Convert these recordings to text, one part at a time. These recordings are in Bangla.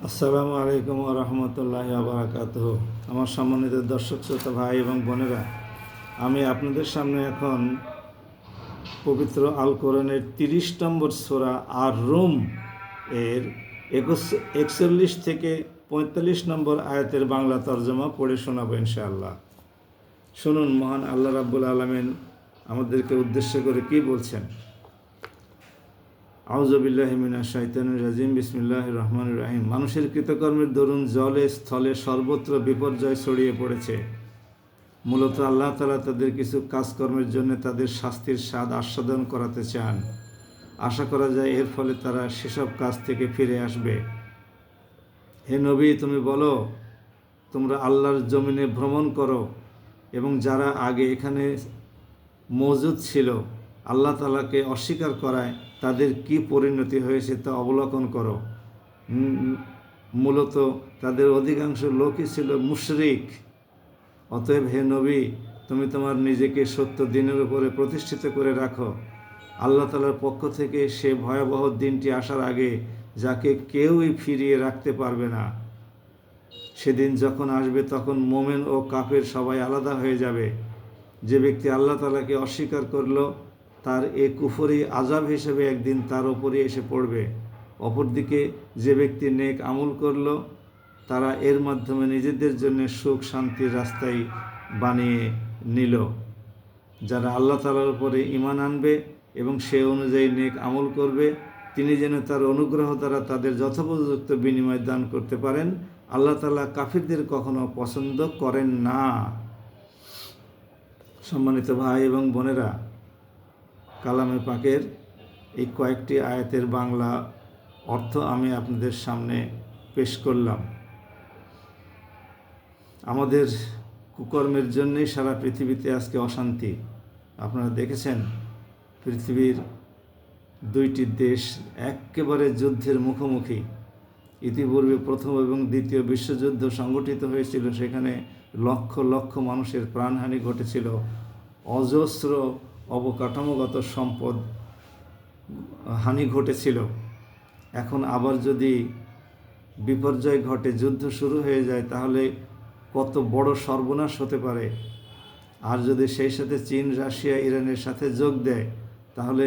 আসসালামু আলাইকুম ওয়া রাহমাতুল্লাহি ওয়া বারাকাতুহু। আমার সম্মানিত দর্শক শ্রোতা ভাই এবং বোনেরা, আমি আপনাদের সামনে এখন পবিত্র আল কোরআনের 30 নম্বর সূরা আর রুম এর 41 থেকে 45 নম্বর আয়াতের বাংলা তর্জমা পড়ে শোনাবো ইনশাআল্লাহ। শুনুন মহান আল্লাহ রাব্বুল আলামিন আমাদেরকে উদ্দেশ্য করে কি বলছেন। আউযু বিল্লাহি মিনাশ শাইতানির রাজিম। বিসমিল্লাহির রহমানির রহিম। মানুষের কৃতকর্মের দরুন জলে স্থলে সর্বত্র বিপর্যয় ছড়িয়ে পড়েছে। মূলত আল্লাহ তাআলা তাদের কিছু কাজকর্মের জন্য তাদের শাস্তির স্বাদ আস্বাদন করাতে চান। আশা করা যায় এর ফলে তারা সেসব কাজ থেকে ফিরে আসবে। হে নবী, তুমি বলো, তোমরা আল্লাহর জমিনে ভ্রমণ করো এবং যারা আগে এখানে মজুদ ছিল আল্লাহ তাআলাকে অস্বীকার করায় তাদের কি পরিণতি হয়েছে তা অবলোকন করো। মূলত তাদের অধিকাংশ লোকই ছিল মুশরিক। অতএব হে নবী, তুমি তোমার নিজেকে সত্য দিনের উপরে প্রতিষ্ঠিত করে রাখো। আল্লাহ তাআলার পক্ষ থেকে সে ভয়াবহ দিনটি আসার আগে যাকে কেউই ফিরিয়ে রাখতে পারবে না। সেদিন যখন আসবে তখন মোমেন ও কাফের সবাই আলাদা হয়ে যাবে। যে ব্যক্তি আল্লাহ তাআলাকে অস্বীকার করলো তার এ কুফরি আযাব হিসেবে একদিন তার উপরই এসে পড়বে। অপরদিকে যে ব্যক্তি নেক আমল করলো তারা এর মাধ্যমে নিজেদের জন্য সুখ শান্তির রাস্তায় বানিয়ে নিল। যারা আল্লাহ তাআলার উপরে ঈমান আনবে এবং সে অনুযায়ী নেক আমল করবে, তিনি যেন তার অনুগ্রহ দ্বারা তাদের যথোপযুক্ত বিনিময় দান করতে পারেন। আল্লাহ তাআলা কাফিরদের কখনো পছন্দ করেন না। সম্মানিত ভাই এবং বোনেরা, কালামে পাকের এই কয়েকটি আয়াতের বাংলা অর্থ আমি আপনাদের সামনে পেশ করলাম। আমাদের কুকর্মের জন্যই সারা পৃথিবীতে আজকে অশান্তি। আপনারা দেখেছেন পৃথিবীর দুইটি দেশ একেবারে যুদ্ধের মুখোমুখি। ইতিপূর্বে প্রথম এবং দ্বিতীয় বিশ্বযুদ্ধ সংগঠিত হয়েছিল, সেখানে লক্ষ লক্ষ মানুষের প্রাণহানি ঘটেছিল, অজস্র অবকাঠামোগত সম্পদ হানি ঘটেছিল। এখন আবার যদি বিপর্যয় ঘটে, যুদ্ধ শুরু হয়ে যায়, তাহলে কত বড় সর্বনাশ হতে পারে। আর যদি সেই সাথে চীন, রাশিয়া, ইরানের সাথে যোগ দেয়, তাহলে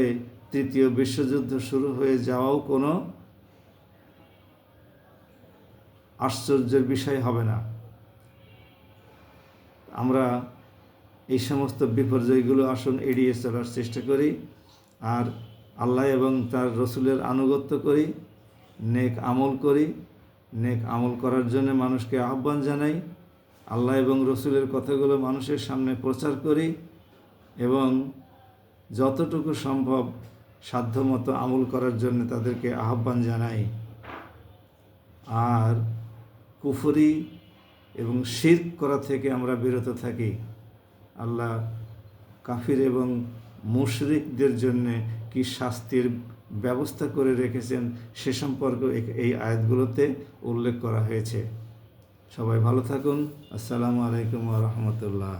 তৃতীয় বিশ্বযুদ্ধ শুরু হয়ে যাওয়াও কোনো আশ্চর্যের বিষয় হবে না। আমরা এই সমস্ত বিপর্যয়গুলো আসুন এড়িয়ে চলার চেষ্টা করি, আর আল্লাহ এবং তার রসুলের আনুগত্য করি, নেক আমল করি। নেক আমল করার জন্য মানুষকে আহ্বান জানাই, আল্লাহ এবং রসুলের কথাগুলো মানুষের সামনে প্রচার করি এবং যতটুকু সম্ভব সাধ্যমতো আমল করার জন্য তাদেরকে আহ্বান জানাই। আর কুফরি এবং শিরক করা থেকে আমরা বিরত থাকি। আল্লাহ কাফির এবং মুশরিকদের জন্য কি শাস্তির ব্যবস্থা করে রেখেছেন সে সম্পর্কে এই আয়াতগুলোতে উল্লেখ করা হয়েছে। সবাই ভালো থাকুন। আসসালামু আলাইকুম ওয়া রাহমাতুল্লাহ।